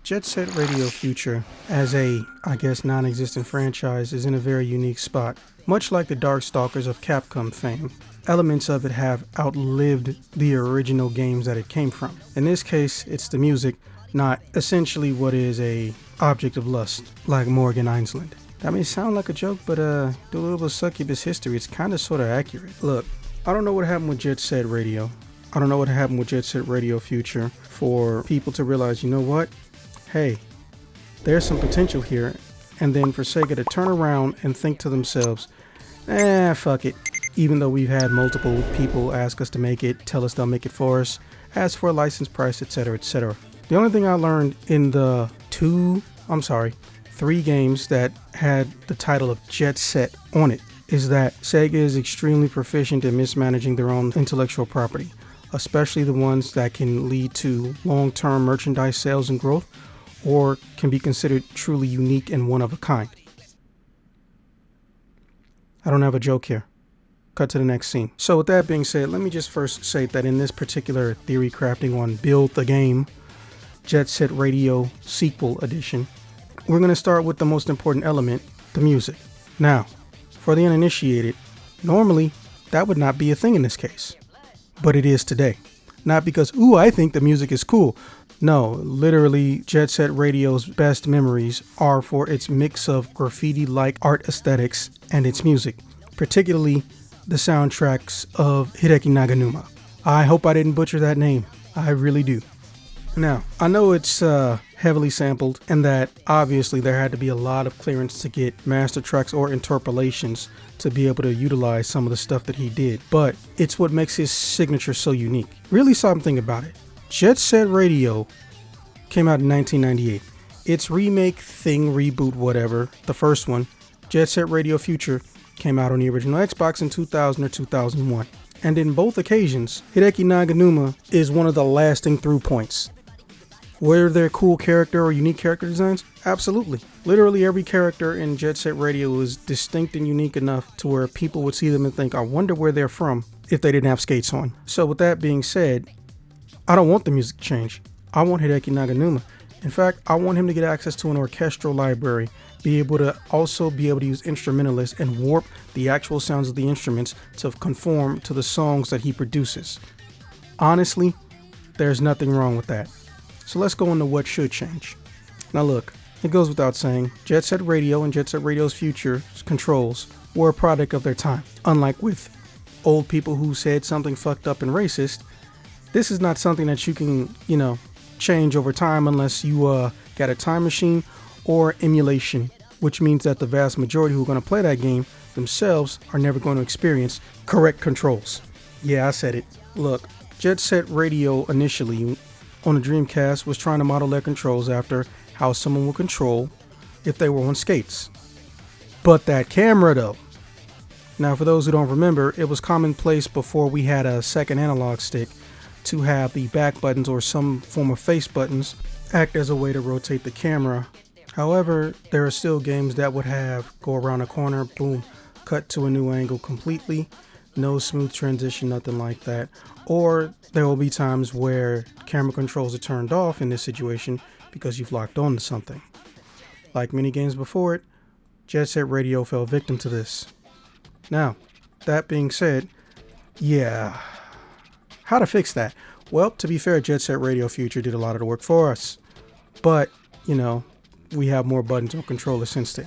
Jet Set Radio Future, as a, I guess, non-existent franchise, is in a very unique spot. Much like the Darkstalkers of Capcom fame, elements of it have outlived the original games that it came from. In this case, it's the music, not essentially what is a object of lust, like Morgan Island. That may sound like a joke, but do a little bit of succubus history, it's kinda sorta accurate. Look, I don't know what happened with Jet Set Radio. I don't know what happened with Jet Set Radio Future for people to realize, you know what? Hey, there's some potential here, and then for Sega to turn around and think to themselves, fuck it. Even though we've had multiple people ask us to make it, tell us they'll make it for us, ask for a license price, etc., etc. The only thing I learned in the 3 games that had the title of Jet Set on it is that Sega is extremely proficient in mismanaging their own intellectual property, especially the ones that can lead to long-term merchandise sales and growth, or can be considered truly unique and one of a kind. I don't have a joke here. Cut to the next scene. So with that being said, let me just first say that in this particular theory crafting on Build the Game, Jet Set Radio Sequel Edition, we're going to start with the most important element, the music. Now, for the uninitiated, normally that would not be a thing in this case, but it is today. Not because, ooh, I think the music is cool. No, literally, Jet Set Radio's best memories are for its mix of graffiti-like art aesthetics and its music, particularly the soundtracks of Hideki Naganuma. I hope I didn't butcher that name. I really do. Now, I know it's heavily sampled and that obviously there had to be a lot of clearance to get master tracks or interpolations to be able to utilize some of the stuff that he did, but it's what makes his signature so unique. Really something about it. Jet Set Radio came out in 1998. Its remake, thing, reboot, whatever, the first one, Jet Set Radio Future, came out on the original Xbox in 2000 or 2001. And in both occasions, Hideki Naganuma is one of the lasting through points. Were there cool character or unique character designs? Absolutely. Literally every character in Jet Set Radio is distinct and unique enough to where people would see them and think, I wonder where they're from if they didn't have skates on. So with that being said, I don't want the music to change. I want Hideki Naganuma. In fact, I want him to get access to an orchestral library, be able to use instrumentalists and warp the actual sounds of the instruments to conform to the songs that he produces. Honestly, there's nothing wrong with that. So let's go into what should change. Now look, it goes without saying, Jet Set Radio and Jet Set Radio's future controls were a product of their time. Unlike with old people who said something fucked up and racist, this is not something that you can, change over time unless you got a time machine or emulation, which means that the vast majority who are going to play that game themselves are never going to experience correct controls. Yeah, I said it. Look, Jet Set Radio initially on the Dreamcast was trying to model their controls after how someone would control if they were on skates. But that camera though. Now for those who don't remember, it was commonplace before we had a second analog stick to have the back buttons or some form of face buttons act as a way to rotate the camera. However, there are still games that would have go around a corner, boom, cut to a new angle completely, no smooth transition, nothing like that. Or there will be times where camera controls are turned off in this situation because you've locked on to something. Like many games before it, Jet Set Radio fell victim to this. Now, that being said, yeah, how to fix that? Well, to be fair, Jet Set Radio Future did a lot of the work for us. But, we have more buttons on controllers since then.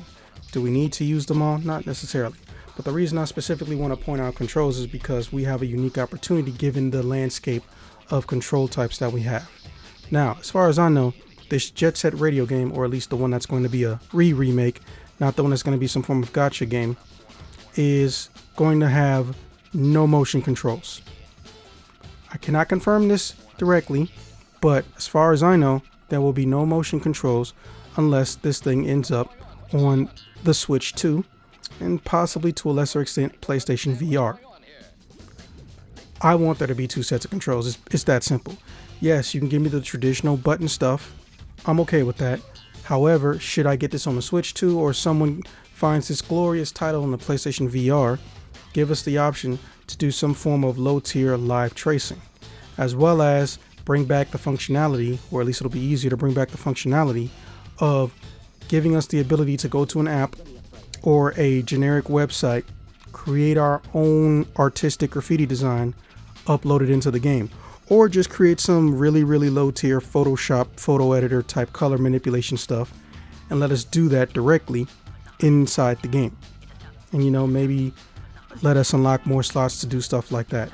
Do we need to use them all? Not necessarily. But the reason I specifically want to point out controls is because we have a unique opportunity given the landscape of control types that we have. Now, as far as I know, this Jet Set Radio game, or at least the one that's going to be a remake, not the one that's going to be some form of gacha game, is going to have no motion controls. I cannot confirm this directly, but as far as I know, there will be no motion controls unless this thing ends up on the Switch 2 and possibly to a lesser extent PlayStation VR. I want there to be 2 sets of controls. It's that simple. Yes, you can give me the traditional button stuff. I'm okay with that. However, should I get this on the Switch 2 or someone finds this glorious title on the PlayStation VR, give us the option to do some form of low tier live tracing, as well as bring back the functionality, or at least it'll be easier to bring back the functionality of giving us the ability to go to an app or a generic website, create our own artistic graffiti design, upload it into the game, or just create some really low tier Photoshop photo editor type color manipulation stuff and let us do that directly inside the game. And maybe let us unlock more slots to do stuff like that.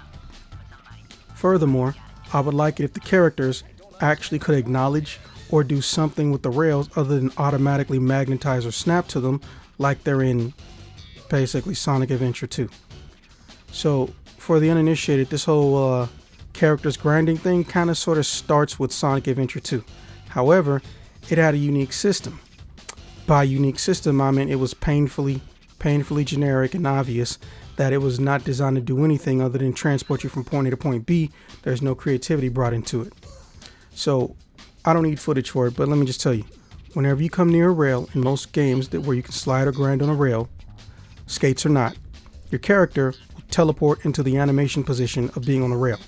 Furthermore, I would like it if the characters actually could acknowledge or do something with the rails other than automatically magnetize or snap to them like they're in basically Sonic Adventure 2. So for the uninitiated, this whole characters grinding thing kind of sort of starts with Sonic Adventure 2. However, it had a unique system. By unique system, I mean it was painfully generic and obvious that it was not designed to do anything other than transport you from point A to point B. There's no creativity brought into it. So I don't need footage for it, but let me just tell you, whenever you come near a rail in most games where you can slide or grind on a rail, skates or not, your character will teleport into the animation position of being on the rail.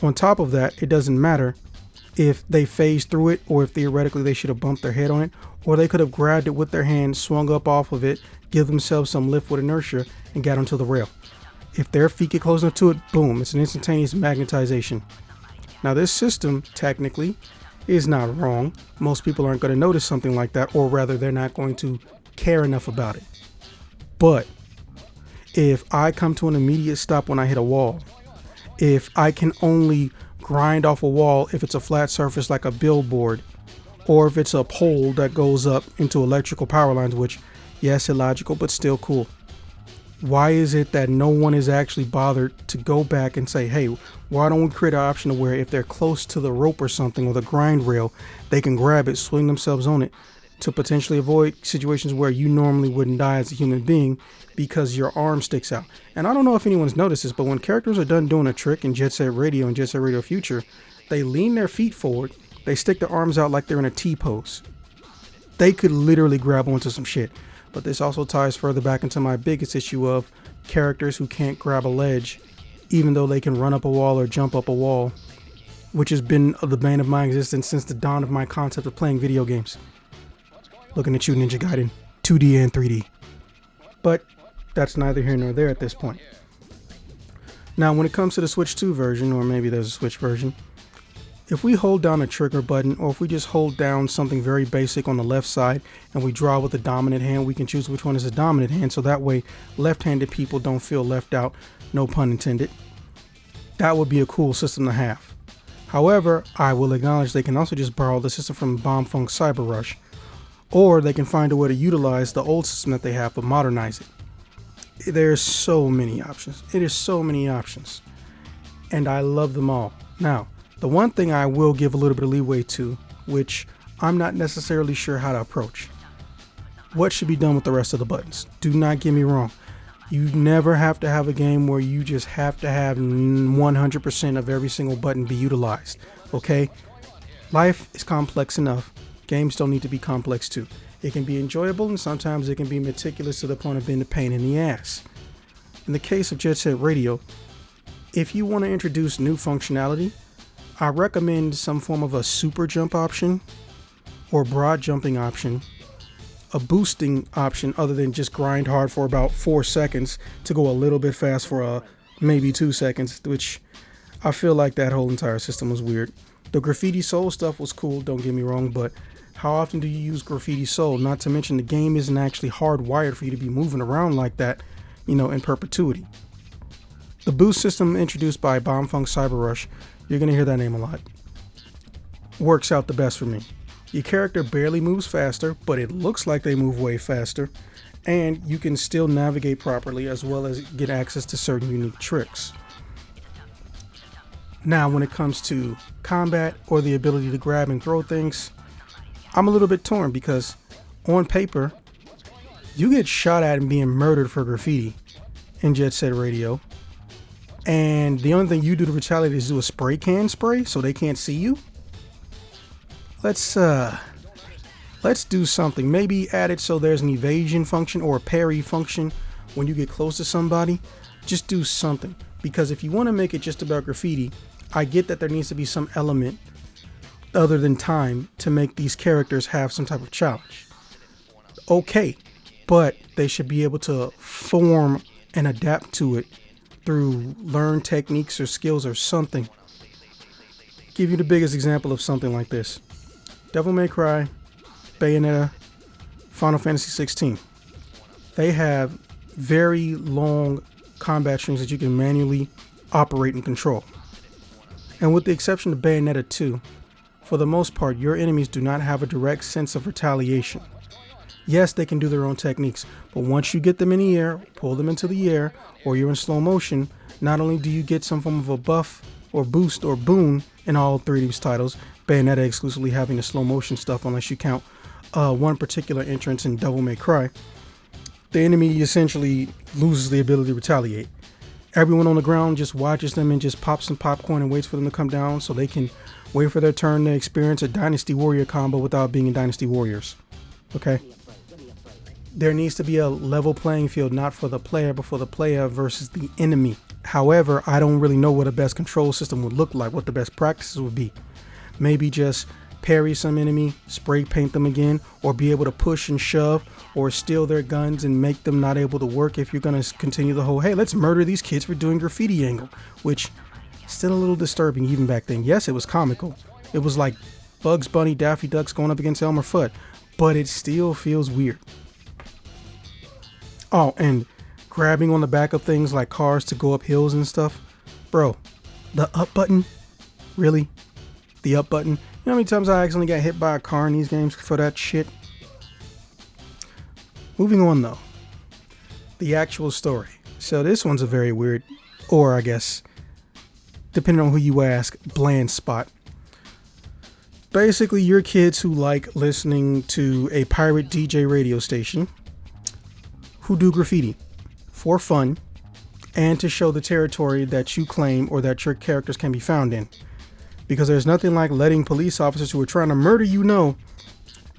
On top of that, it doesn't matter if they phase through it or if theoretically they should have bumped their head on it, or they could have grabbed it with their hand, swung up off of it, give themselves some lift with inertia, and got onto the rail. If their feet get close enough to it, boom, it's an instantaneous magnetization. Now this system, technically, is not wrong. Most people aren't going to notice something like that, or rather they're not going to care enough about it. But if I come to an immediate stop when I hit a wall, if I can only grind off a wall if it's a flat surface like a billboard, or if it's a pole that goes up into electrical power lines, which, yes, illogical, but still cool. Why is it that no one is actually bothered to go back and say, hey, why don't we create an option to where if they're close to the rope or something or the grind rail, they can grab it, swing themselves on it to potentially avoid situations where you normally wouldn't die as a human being because your arm sticks out. And I don't know if anyone's noticed this, but when characters are done doing a trick in Jet Set Radio and Jet Set Radio Future, they lean their feet forward, they stick their arms out like they're in a T pose. They could literally grab onto some shit. But this also ties further back into my biggest issue of characters who can't grab a ledge, even though they can run up a wall or jump up a wall, which has been the bane of my existence since the dawn of my concept of playing video games. Looking at you, Ninja Gaiden, 2D and 3D. But that's neither here nor there at this point. Now, when it comes to the Switch 2 version, or maybe there's a Switch version, if we hold down a trigger button, or if we just hold down something very basic on the left side and we draw with the dominant hand, we can choose which one is the dominant hand, so that way left-handed people don't feel left out, no pun intended. That would be a cool system to have. However, I will acknowledge they can also just borrow the system from Bomb Funk Cyber Rush, or they can find a way to utilize the old system that they have but modernize it. There's so many options. It is so many options, and I love them all. Now, the one thing I will give a little bit of leeway to, which I'm not necessarily sure how to approach, what should be done with the rest of the buttons. Do not get me wrong. You never have to have a game where you just have to have 100% of every single button be utilized, okay? Life is complex enough. Games don't need to be complex too. It can be enjoyable, and sometimes it can be meticulous to the point of being a pain in the ass. In the case of Jet Set Radio, if you want to introduce new functionality, I recommend some form of a super jump option or broad jumping option, a boosting option other than just grind hard for about 4 seconds to go a little bit fast for maybe 2 seconds, which I feel like that whole entire system was weird. The Graffiti Soul stuff was cool, don't get me wrong, but how often do you use Graffiti Soul? Not to mention the game isn't actually hardwired for you to be moving around like that, in perpetuity. The boost system introduced by Bomb Funk Cyber Rush, you're going to hear that name a lot, works out the best for me. Your character barely moves faster, but it looks like they move way faster, and you can still navigate properly as well as get access to certain unique tricks. Now, when it comes to combat or the ability to grab and throw things, I'm a little bit torn because on paper, you get shot at and being murdered for graffiti in Jet Set Radio. And the only thing you do to retaliate is do a spray can spray so they can't see you. Let's do something. Maybe add it so there's an evasion function or a parry function when you get close to somebody. Just do something. Because if you want to make it just about graffiti, I get that there needs to be some element other than time to make these characters have some type of challenge. Okay, but they should be able to form and adapt to it through learned techniques or skills or something. Give you the biggest example of something like this. Devil May Cry, Bayonetta, Final Fantasy 16. They have very long combat strings that you can manually operate and control. And with the exception of Bayonetta 2, for the most part, your enemies do not have a direct sense of retaliation. Yes, they can do their own techniques, but once you get them in the air, pull them into the air, or you're in slow motion, not only do you get some form of a buff or boost or boon in all three of these titles, Bayonetta exclusively having the slow motion stuff unless you count one particular entrance in Devil May Cry, the enemy essentially loses the ability to retaliate. Everyone on the ground just watches them and just pops some popcorn and waits for them to come down so they can wait for their turn to experience a Dynasty Warrior combo without being in Dynasty Warriors. Okay? There needs to be a level playing field, not for the player, but for the player versus the enemy. However, I don't really know what a best control system would look like, what the best practices would be. Maybe just parry some enemy, spray paint them again, or be able to push and shove, or steal their guns and make them not able to work if you're going to continue the whole, hey, let's murder these kids for doing graffiti angle, which still a little disturbing even back then. Yes, it was comical. It was like Bugs Bunny, Daffy Duck's going up against Elmer Fudd, but it still feels weird. Oh, and grabbing on the back of things like cars to go up hills and stuff. Bro, the up button? Really? The up button? You know how many times I accidentally got hit by a car in these games for that shit? Moving on though. The actual story. So this one's a very weird, or I guess, depending on who you ask, bland spot. Basically, you're kids who like listening to a pirate DJ radio station who do graffiti for fun and to show the territory that you claim or that your characters can be found in. Because there's nothing like letting police officers who are trying to murder you know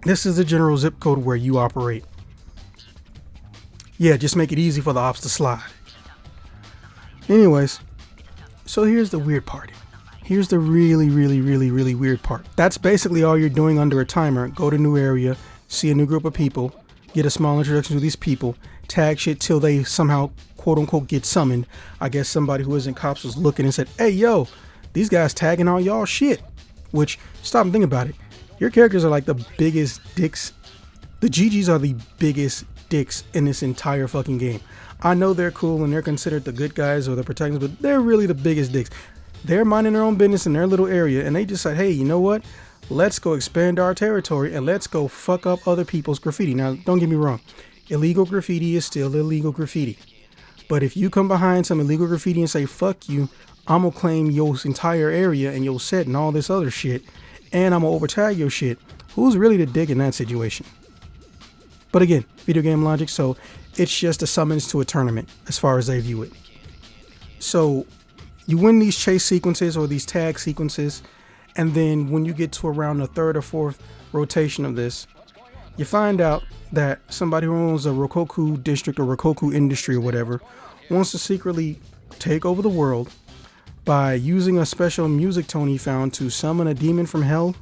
this is the general zip code where you operate. Yeah, just make it easy for the ops to slide. Anyways, so here's the weird part. Here's the really weird part. That's basically all you're doing under a timer. Go to a new area, see a new group of people, get a small introduction to these people, tag shit till they somehow quote unquote get summoned. I guess somebody who isn't cops was looking and said, hey yo, these guys tagging all y'all shit. Which, stop and think about it. Your characters are like the biggest dicks. The GGs are the biggest dicks in this entire fucking game. I know they're cool and they're considered the good guys or the protagonists, but they're really the biggest dicks. They're minding their own business in their little area and they decide, hey, you know what? Let's go expand our territory and let's go fuck up other people's graffiti. Now, don't get me wrong. Illegal graffiti is still illegal graffiti. But if you come behind some illegal graffiti and say, fuck you, I'm going to claim your entire area and your set and all this other shit, and I'm going to overtag your shit, who's really the dick in that situation? But again, video game logic, so it's just a summons to a tournament as far as they view it. So you win these chase sequences or these tag sequences, and then when you get to around the third or fourth rotation of this, you find out that somebody who owns a Rokoku district or Rokoku industry or whatever wants to secretly take over the world by using a special music tone he found to summon a demon from hell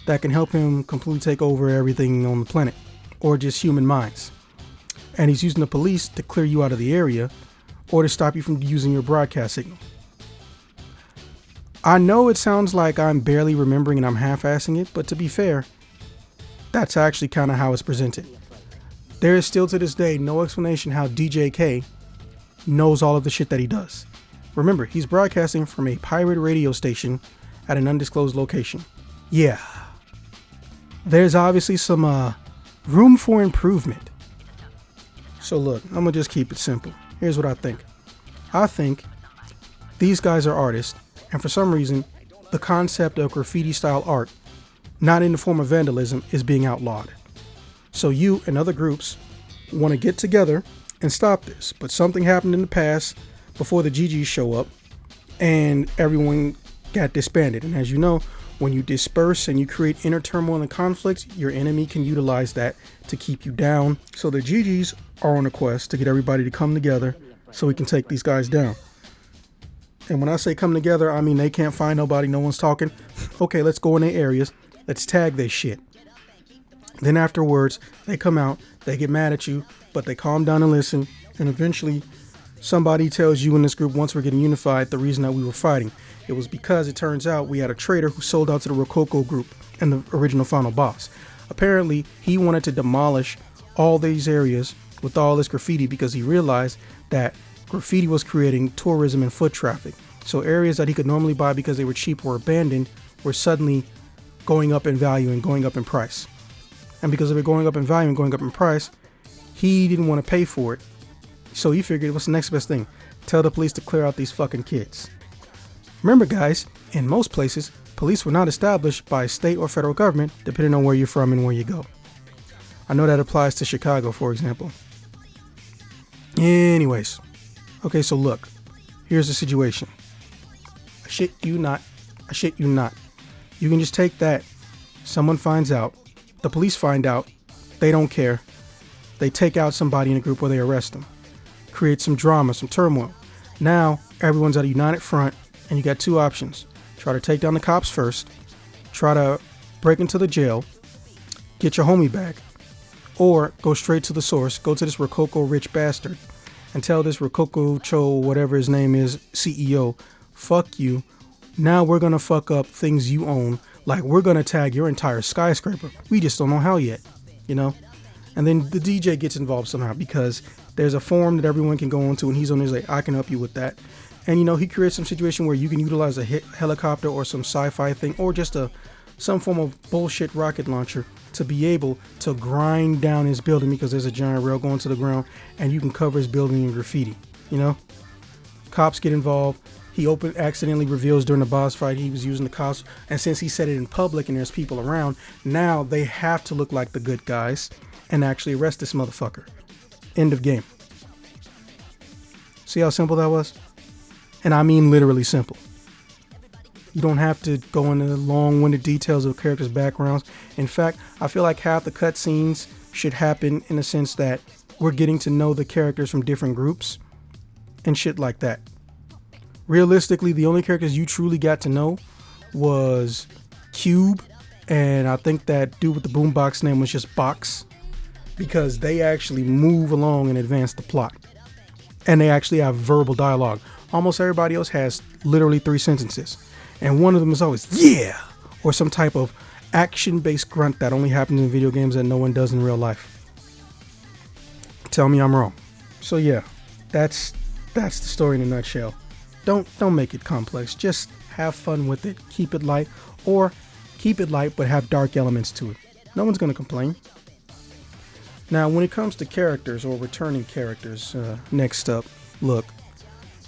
that can help him completely take over everything on the planet, or just human minds. And he's using the police to clear you out of the area or to stop you from using your broadcast signal. I know it sounds like I'm barely remembering and I'm half-assing it, but to be fair, that's actually kind of how it's presented. There is still to this day no explanation how DJK knows all of the shit that he does. Remember, he's broadcasting from a pirate radio station at an undisclosed location. Yeah. There's obviously some room for improvement. So look, I'm gonna just keep it simple. Here's what I think. I think these guys are artists, and for some reason, the concept of graffiti style art, not in the form of vandalism, is being outlawed. So you and other groups want to get together and stop this, but something happened in the past before the GGs show up and everyone got disbanded. And as you know, when you disperse and you create inner turmoil and conflicts, your enemy can utilize that to keep you down. So the GGs are on a quest to get everybody to come together so we can take these guys down. And when I say come together, I mean they can't find nobody, no one's talking. Okay, let's go in their areas. Let's tag their shit. Then afterwards, they come out, they get mad at you, but they calm down and listen. And eventually, somebody tells you in this group, once we're getting unified, the reason that we were fighting. It was because it turns out we had a traitor who sold out to the Rococo group and the original final boss. Apparently, he wanted to demolish all these areas with all this graffiti because he realized that graffiti was creating tourism and foot traffic. So areas that he could normally buy because they were cheap or abandoned were suddenly going up in value and going up in price. And because they were going up in value and going up in price, he didn't want to pay for it. So he figured, what's the next best thing? Tell the police to clear out these fucking kids. Remember, guys, in most places, police were not established by state or federal government, depending on where you're from and where you go. I know that applies to Chicago, for example. Anyways. Okay, so look. Here's the situation. I shit you not. You can just take that. Someone finds out. The police find out. They don't care. They take out somebody in a group where they arrest them. Create some drama, some turmoil. Now, everyone's at a united front, and you got two options. Try to take down the cops first. Try to break into the jail. Get your homie back. Or go straight to the source. Go to this Rococo rich bastard and tell this Rococo Cho, whatever his name is, CEO, fuck you. Now we're going to fuck up things you own. Like, we're going to tag your entire skyscraper. We just don't know how yet, you know? And then the DJ gets involved somehow because there's a forum that everyone can go onto, and he's on his like, I can help you with that. And, you know, he creates some situation where you can utilize a helicopter or some sci-fi thing or just some form of bullshit rocket launcher to be able to grind down his building because there's a giant rail going to the ground, and you can cover his building in graffiti, you know? Cops get involved. He accidentally reveals during the boss fight he was using the cops, and since he said it in public and there's people around, now they have to look like the good guys and actually arrest this motherfucker. End of game. See how simple that was? And I mean literally simple. You don't have to go into the long-winded details of characters' backgrounds. In fact, I feel like half the cutscenes should happen in the sense that we're getting to know the characters from different groups and shit like that. Realistically, the only characters you truly got to know was Cube, and I think that dude with the boombox name was just Box, because they actually move along and advance the plot. And they actually have verbal dialogue. Almost everybody else has literally 3 sentences. And one of them is always, yeah! Or some type of action-based grunt that only happens in video games that no one does in real life. Tell me I'm wrong. So yeah, that's the story in a nutshell. Don't make it complex. Just have fun with it. Keep it light, or keep it light but have dark elements to it. No one's gonna complain. Now, when it comes to characters or returning characters, next up, look,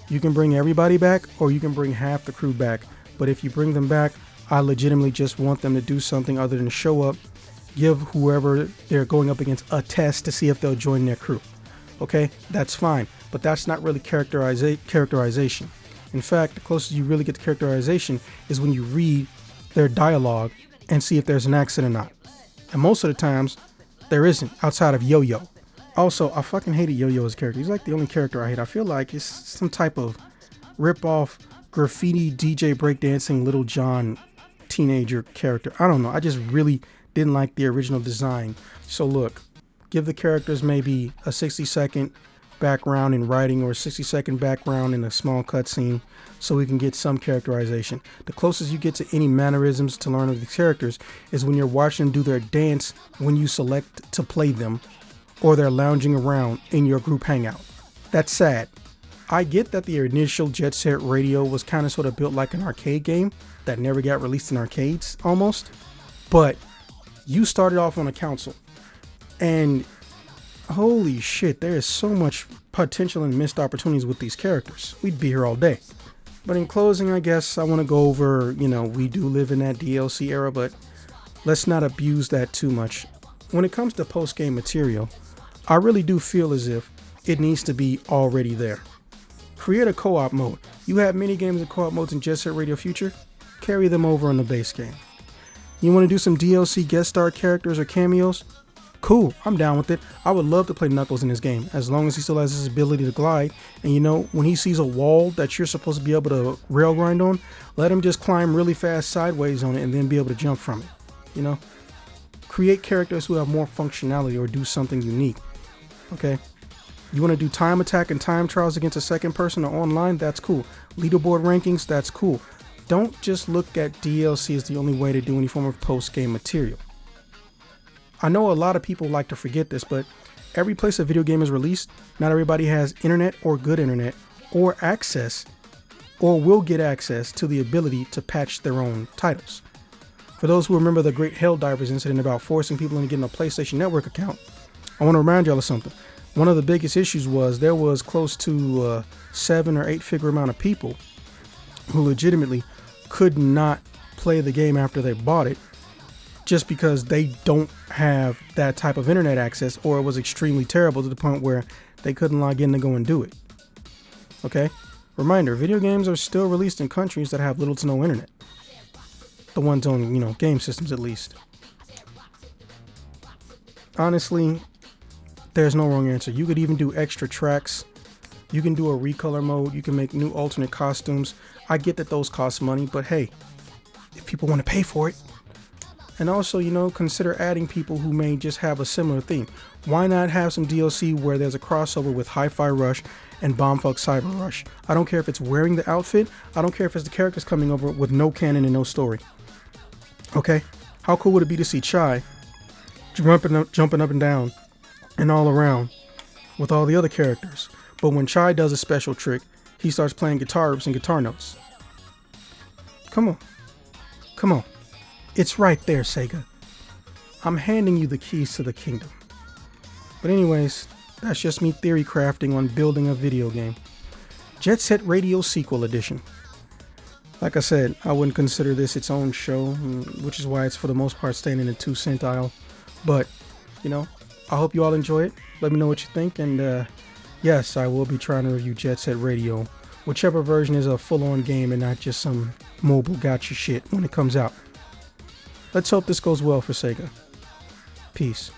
you can bring everybody back or you can bring half the crew back. But if you bring them back, I legitimately just want them to do something other than show up, give whoever they're going up against a test to see if they'll join their crew. Okay, that's fine, but that's not really characterization. In fact, the closest you really get to characterization is when you read their dialogue and see if there's an accent or not. And most of the times, there isn't, outside of Yo-Yo. Also, I fucking hated Yo-Yo as a character. He's like the only character I hate. I feel like it's some type of rip-off graffiti DJ breakdancing Little John teenager character. I don't know. I just really didn't like the original design. So look, give the characters maybe a 60-second background in writing or a 60-second background in a small cutscene so we can get some characterization. The closest you get to any mannerisms to learn of the characters is when you're watching them do their dance when you select to play them, or they're lounging around in your group hangout. That's sad. I get that the initial Jet Set Radio was kind of sort of built like an arcade game that never got released in arcades almost, but you started off on a console, and holy shit, there is so much potential and missed opportunities with these characters. We'd be here all day. But in closing, I guess I want to go over, we do live in that DLC era, but let's not abuse that too much. When it comes to post-game material, I really do feel as if it needs to be already there. Create a co-op mode. You have many games and co-op modes in Jet Set Radio Future, carry them over on the base game. You want to do some DLC guest star characters or cameos? Cool, I'm down with it. I would love to play Knuckles in this game, as long as he still has his ability to glide. And you know, when he sees a wall that you're supposed to be able to rail grind on, let him just climb really fast sideways on it and then be able to jump from it. You know, create characters who have more functionality or do something unique. Okay, you want to do time attack and time trials against a second person or online? That's cool. Leaderboard rankings? That's cool. Don't just look at DLC as the only way to do any form of post-game material. I know a lot of people like to forget this, but every place a video game is released, not everybody has internet or good internet or access or will get access to the ability to patch their own titles. For those who remember the great Helldivers incident about forcing people into getting a PlayStation Network account, I want to remind y'all of something. One of the biggest issues was there was close to a 7 or 8 figure amount of people who legitimately could not play the game after they bought it, just because they don't have that type of internet access, or it was extremely terrible to the point where they couldn't log in to go and do it. Okay? Reminder, video games are still released in countries that have little to no internet. The ones on, game systems at least. Honestly, there's no wrong answer. You could even do extra tracks. You can do a recolor mode. You can make new alternate costumes. I get that those cost money, but hey, if people want to pay for it. And also, consider adding people who may just have a similar theme. Why not have some DLC where there's a crossover with Hi-Fi Rush and Bombfuck Cyber Rush? I don't care if it's wearing the outfit. I don't care if it's the characters coming over with no canon and no story. Okay? How cool would it be to see Chai jumping up and down and all around with all the other characters? But when Chai does a special trick, he starts playing guitar riffs and guitar notes. Come on. Come on. It's right there, Sega. I'm handing you the keys to the kingdom. But anyways, that's just me theory crafting on building a video game. Jet Set Radio Sequel Edition. Like I said, I wouldn't consider this its own show, which is why it's for the most part staying in the 2-cent aisle. But, I hope you all enjoy it. Let me know what you think. And yes, I will be trying to review Jet Set Radio, whichever version is a full-on game and not just some mobile gotcha shit when it comes out. Let's hope this goes well for Sega. Peace.